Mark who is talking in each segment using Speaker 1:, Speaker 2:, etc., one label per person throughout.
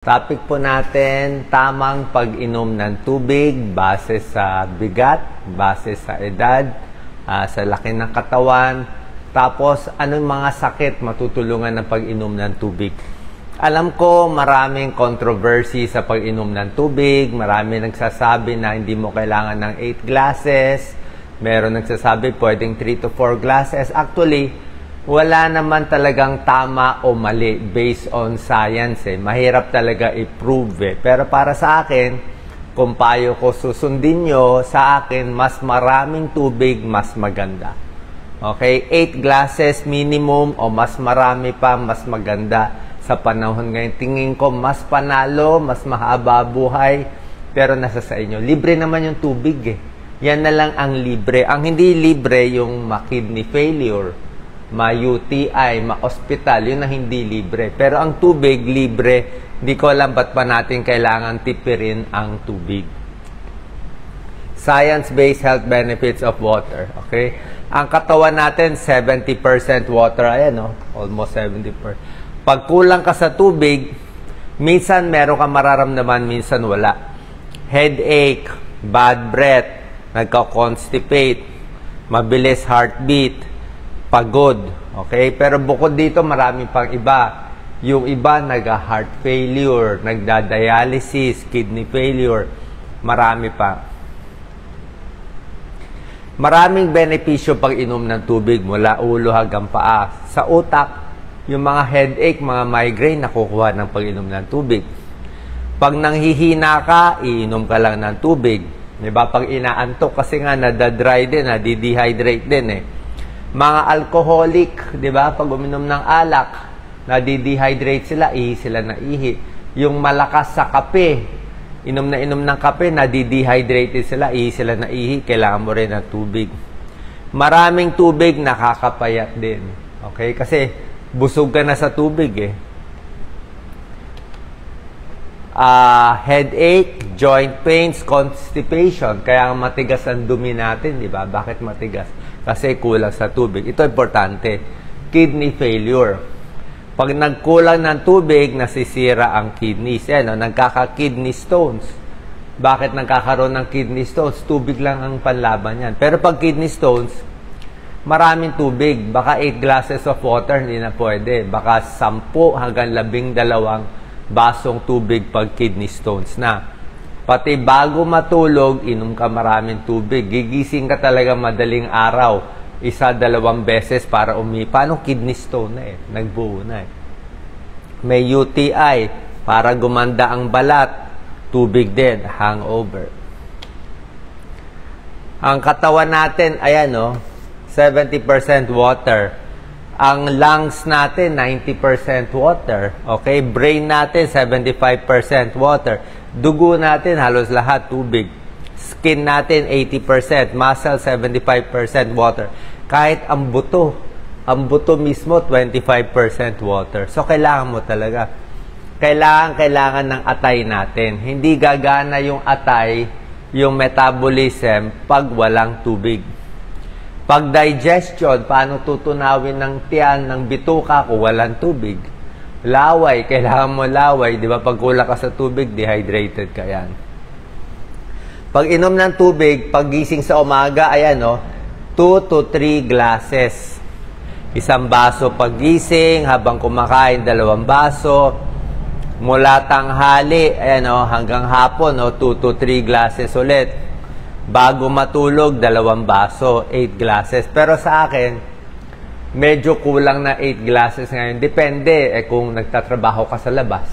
Speaker 1: Topic po natin, tamang pag-inom ng tubig base sa bigat, base sa edad, sa laki ng katawan, tapos anong mga sakit matutulungan ng pag-inom ng tubig. Alam ko maraming controversy sa pag-inom ng tubig, marami nagsasabi na hindi mo kailangan ng 8 glasses, meron nagsasabi pwedeng 3 to 4 glasses. Actually, wala naman talagang tama o mali based on science. Mahirap talaga i-prove. Pero para sa akin, kung payo ko susundin nyo, sa akin, mas maraming tubig, mas maganda. Okay? 8 glasses minimum o mas marami pa, mas maganda sa panahon ngayon. Tingin ko, mas panalo, mas mahaba buhay, pero nasa sa inyo. Libre naman yung tubig. Yan na lang ang libre. Ang hindi libre, yung kidney failure, ma-UTI, ma-hospital, yun na hindi libre. Pero ang tubig, libre. Di ko alam ba't pa natin kailangan tipirin ang tubig. Science-based health benefits of water. Okay? Ang katawan natin, 70% water. Ayan, no? Almost 70%. Pag kulang ka sa tubig, minsan meron ka mararamdaman, minsan wala. Headache, bad breath, nagka-constipate, mabilis heartbeat, pagod. Okay? Pero bukod dito, marami pang iba. Yung iba, nag-heart failure, nagda-dialysis, kidney failure. Marami pa. Maraming benepisyo pag inom ng tubig mula ulo hanggang paa. Sa utak, yung mga headache, mga migraine, nakukuha ng pag-inom ng tubig. Pag nanghihina ka, iinom ka lang ng tubig. Diba? Pag inaantok, kasi nga nadadry din, nadidehydrate din Mga alcoholic, di ba? Pag uminom ng alak, nadidehydrate sila, ihi sila na ihi. Yung malakas sa kape, inom ng kape, nadidehydrated sila, ihi sila na ihi. Kailangan mo rin ng tubig. Maraming tubig, nakakapayat din. Okay? Kasi busog ka na sa tubig Headache, joint pains, constipation. Kaya matigas ang dumi natin, di ba? Bakit matigas? Kasi kulang sa tubig. Ito importante. Kidney failure. Pag nagkulang ng tubig, nasisira ang kidneys. Nagkaka-kidney stones. Bakit nagkakaroon ng kidney stones? Tubig lang ang panlaban yan. Pero pag kidney stones, maraming tubig. Baka 8 glasses of water, hindi na pwede. Baka 10 hanggang 12 basong tubig pag kidney stones na. Pati bago matulog, inom ka maraming tubig. Gigising ka talaga madaling araw. 1-2 beses para Paano kidney stone na Nagbuo na May UTI. Para gumanda ang balat. Tubig din. Hangover. Ang katawan natin, ayan 70% water. Ang lungs natin, 90% water. Okay? Brain natin, 75% water. Dugo natin, halos lahat tubig. Skin natin, 80%. Muscle, 75% water. Kahit ang buto mismo, 25% water. So, kailangan mo talaga. Kailangan ng atay natin. Hindi gagana yung atay, yung metabolism, pag walang tubig. Pag digestion, paano tutunawin ng tiyan, ng bituka kung walang tubig? Laway, kailangan mo laway. Di ba? Pag kulang ka sa tubig, dehydrated ka yan. Pag inom ng tubig, pag gising sa umaga, 2 to 3 glasses. 1 baso pag gising, habang kumakain, 2 baso. Mula tanghali, hanggang hapon, 2 to 3 glasses ulit. Bago matulog, 2 baso, 8 glasses. Pero sa akin, medyo kulang na 8 glasses ngayon. Depende kung nagtatrabaho ka sa labas.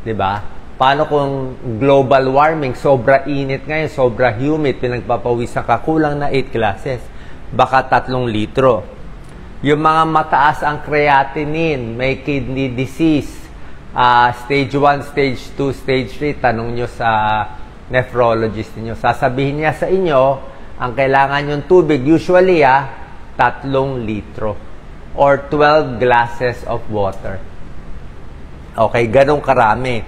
Speaker 1: Diba? Paano kung global warming, sobra init ngayon, sobra humid, pinagpapawisan ka, kulang na 8 glasses. Baka 3 litro. Yung mga mataas ang creatinine, may kidney disease, stage 1, stage 2, stage 3, tanong nyo sa nephrologist niyo. Sasabihin niya sa inyo, ang kailangan yung tubig, usually 3 litro or 12 glasses of water. Okay, ganun karami.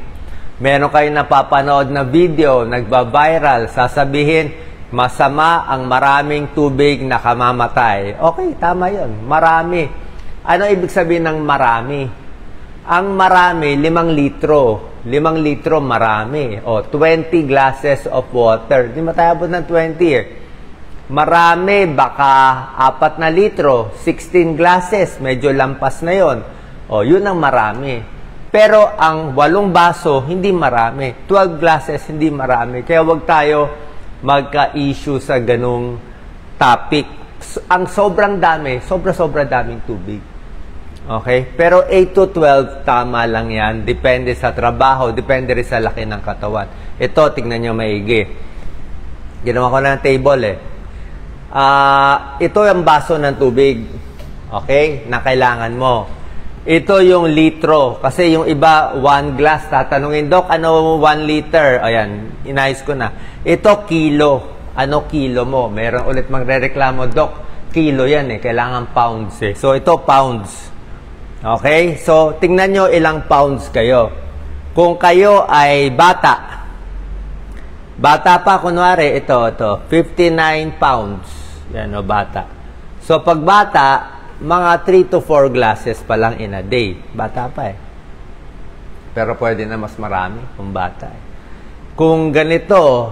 Speaker 1: Meron kayong napapanood na video, nagba-viral, sasabihin, masama ang maraming tubig na kamamatay. Okay, tama yun. Marami. Ano ibig sabihin ng marami? Ang marami, 5 litro. 5 litro, marami. O, 20 glasses of water. Di matayabot ng 20 eh. Marami, baka 4 na litro, 16 glasses, medyo lampas na yon. O, yun ang marami. Pero ang 8 baso, hindi marami. 12 glasses, hindi marami. Kaya wag tayo magka-issue sa ganung topic. Ang sobrang dami, sobra-sobra daming tubig. Okay? Pero 8 to 12, tama lang yan. Depende sa trabaho, depende rin sa laki ng katawan. Ito, tignan nyo maigi. Ginawa ko na ng table eh. Ito yung baso ng tubig. Okay? Na kailangan mo. Ito yung litro. Kasi yung iba, 1 glass. Tatanungin, Dok, ano 1 liter? Ayan, inayos ko na. Ito, kilo. Ano kilo mo? Meron ulit magre-reklamo, Dok, kilo yan eh. Kailangan pounds eh. So, ito, pounds. Okay? So, tingnan nyo ilang pounds kayo. Kung kayo ay bata, bata pa, kunwari, ito, 59 pounds. Yan o, bata. So, pag bata, mga 3 to 4 glasses pa lang in a day. Bata pa eh. Pero pwede na mas marami kung bata eh. Kung ganito,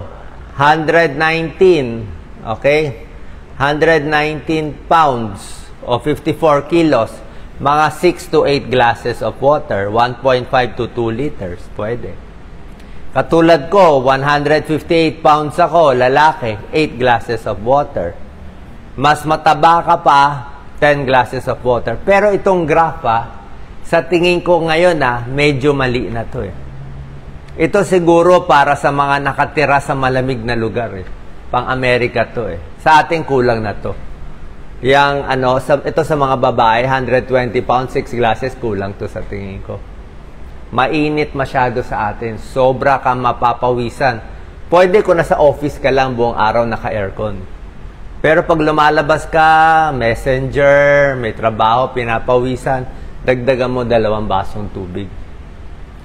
Speaker 1: 119, okay? 119 pounds o 54 kilos, mga 6 to 8 glasses of water, 1.5 to 2 liters, pwede. Katulad ko, 158 pounds ako, lalaki, 8 glasses of water. Mas mataba ka pa, 10 glasses of water. Pero itong graph, sa tingin ko ngayon, medyo mali na to eh. Ito siguro para sa mga nakatira sa malamig na lugar eh. Pang-Amerika to eh. Sa ating kulang na to. Yang ito sa mga babae, 120 pounds, 6 glasses, kulang to sa tingin ko. Mainit masyado sa atin. Sobra ka mapapawisan. Pwede kung nasa office ka lang buong araw naka-aircon. Pero pag lumalabas ka, messenger, may trabaho, pinapawisan, dagdagan mo 2 basong tubig.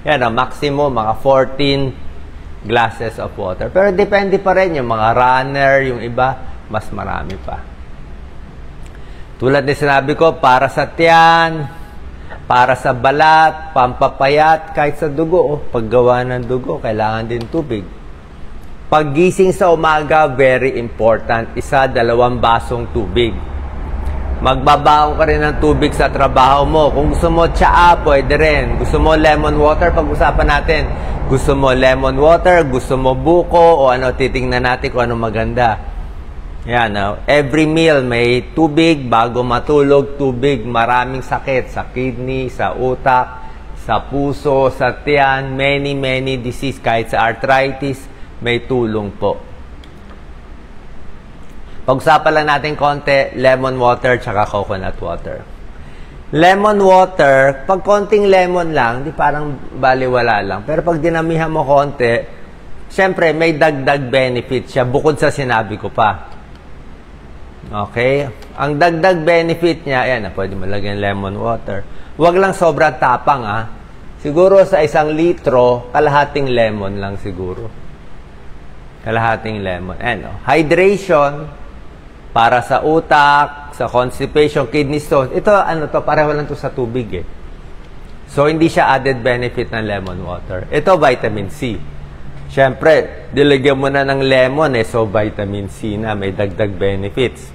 Speaker 1: Yan, maximum, mga 14 glasses of water. Pero depende pa rin yung mga runner, yung iba, mas marami pa. Tulad na sinabi ko, para sa tiyan, para sa balat, pampapayat, kahit sa dugo. Paggawa ng dugo, kailangan din tubig. Paggising sa umaga, very important. 1, 2 basong tubig. Magbabaon ka rin ng tubig sa trabaho mo. Kung gusto mo tsaa, pwede rin. Gusto mo lemon water, pag-usapan natin. Gusto mo lemon water, gusto mo buko, o ano, titingnan natin kung ano maganda. Yan, every meal may tubig, bago matulog, tubig, maraming sakit, sa kidney, sa utak, sa puso, sa tiyan, many disease, kahit sa arthritis, may tulong po. Pag-usapan lang natin konti, lemon water tsaka coconut water. Lemon water, pag konting lemon lang, di parang baliwala lang. Pero pag dinamihan mo konti, syempre may dagdag benefit siya bukod sa sinabi ko pa. Okay? Ang dagdag benefit niya, ayan, pwede mo lagyan lemon water. Huwag lang sobrang tapang, Siguro sa 1 litro, kalahating lemon lang siguro. Kalahating lemon. Hydration, para sa utak, sa constipation, kidney stones. Ito, pareho lang to sa tubig eh. So, hindi siya added benefit ng lemon water. Ito, vitamin C. Siyempre, dilagyan mo na ng lemon so vitamin C na, may dagdag benefits.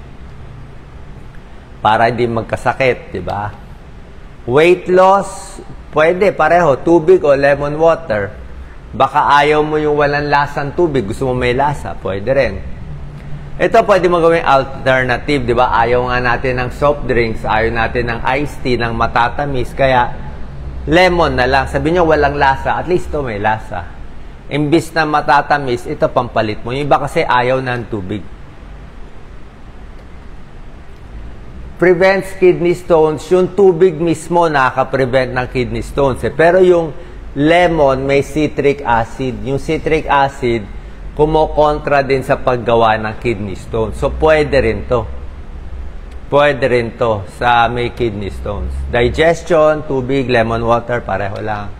Speaker 1: Para hindi magkasakit, di ba? Weight loss, pwede, pareho, tubig o lemon water. Baka ayaw mo yung walang lasang tubig, gusto mo may lasa, pwede rin. Ito pwede mo gawing alternative, di ba? Ayaw nga natin ng soft drinks, ayaw natin ng iced tea, ng matatamis, kaya lemon na lang. Sabi nyo walang lasa, at least ito may lasa. Imbis na matatamis, ito pampalit mo. Yung iba kasi ayaw ng tubig. Prevents kidney stones. Yung tubig mismo nakaka-prevent ng kidney stones. Pero yung lemon may citric acid. Yung citric acid, kumokontra din sa paggawa ng kidney stones. So, pwede rin to. Pwede rin to sa may kidney stones. Digestion, tubig, lemon water, pareho lang.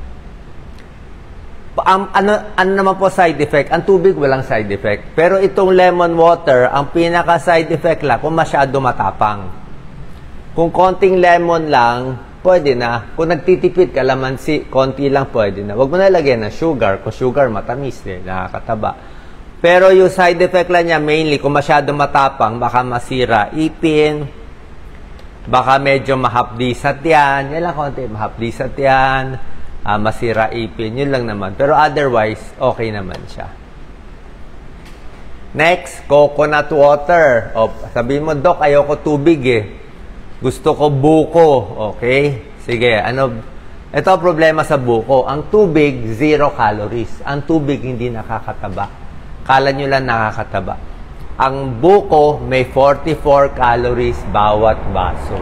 Speaker 1: Ano naman po side effect? Ang tubig walang side effect. Pero itong lemon water, ang pinaka side effect lang kung masyado matapang. Kung konting lemon lang, pwede na. Kung nagtitipid, kalamansi, konti lang pwede na. Huwag mo na lagyan ng sugar. Kung sugar, matamis nakakataba. Pero yung side effect lang niya, mainly, kung masyado matapang, baka masira ipin, baka medyo mahapdisat yan. Yan lang konti, mahapdisat yan, masira ipin, yun lang naman. Pero otherwise, okay naman siya. Next, coconut water. O, sabihin mo, Doc, ayoko tubig Gusto ko buko. Okay? Sige, ito ang problema sa buko. Ang tubig, 0 calories. Ang tubig hindi nakakataba. Kala nyo lang nakakataba. Ang buko, may 44 calories bawat baso.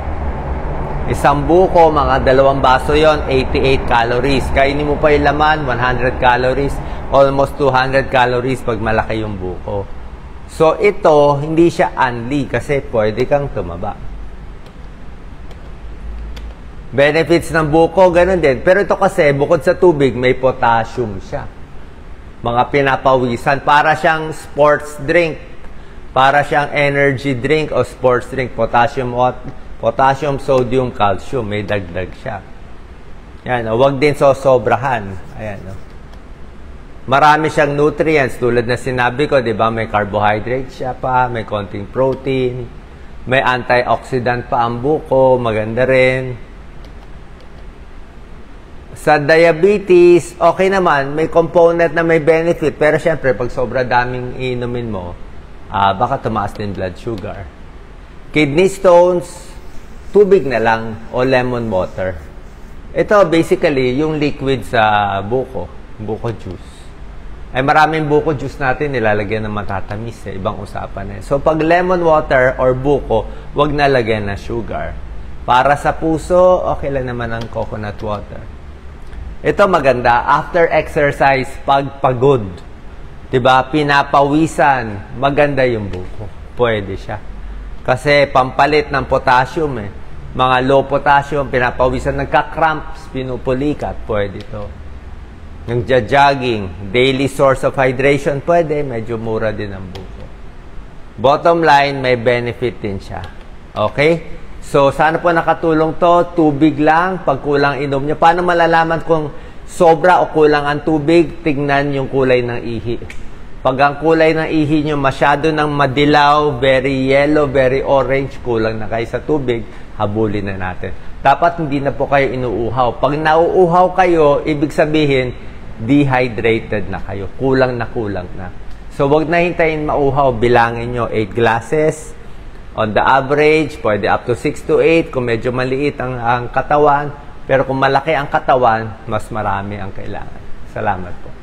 Speaker 1: Isang buko, mga 2 baso yon, 88 calories. Kainin mo pa yung laman, 100 calories. Almost 200 calories pag malaki yung buko. So, ito, hindi siya unli kasi pwede kang tumaba. Benefits ng buko, ganun din. Pero ito kasi, bukod sa tubig, may potassium siya. Mga pinapawisan. Para siyang sports drink. Para siyang energy drink o sports drink. Potassium, sodium, calcium. May dagdag siya. Yan, huwag din sobrahan. Ayan, marami siyang nutrients. Tulad na sinabi ko, di ba? May carbohydrate siya pa, may konting protein, may antioxidant pa ang buko, maganda rin. Sa diabetes, okay naman, may component na may benefit. Pero syempre, pag sobra daming inumin mo, baka tumaas din blood sugar. Kidney stones, tubig na lang o lemon water. Ito, basically, yung liquid sa buko juice. Ay maraming buko juice natin nilalagyan ng matatamis ibang usapan So pag lemon water or buko, wag na lagyan na sugar. Para sa puso, okay lang naman ang coconut water. Ito maganda, after exercise, pag pagod, 'di ba? Pinapawisan, maganda yung buko. Pwede siya. Kasi pampalit ng potassium Mga low potassium, pinapawisan, nagka-cramps, pinupulikat, pwede ito. Yung jogging, daily source of hydration, pwede. Medyo mura din ang buko. Bottom line, may benefit din siya. Okay? So, sana po nakatulong to. Tubig lang, pag kulang inom nyo. Paano malalaman kung sobra o kulang ang tubig? Tingnan yung kulay ng ihi. Pag ang kulay ng ihi nyo masyado ng madilaw, very yellow, very orange, kulang na kayo sa tubig, habulin na natin. Dapat hindi na po kayo inuuhaw. Pag nauuhaw kayo, ibig sabihin, dehydrated na kayo. Kulang na. So, wag na hintayin mauhaw. Bilangin nyo 8 glasses. On the average, pwede up to 6 to 8 kung medyo maliit ang katawan. Pero kung malaki ang katawan, mas marami ang kailangan. Salamat po.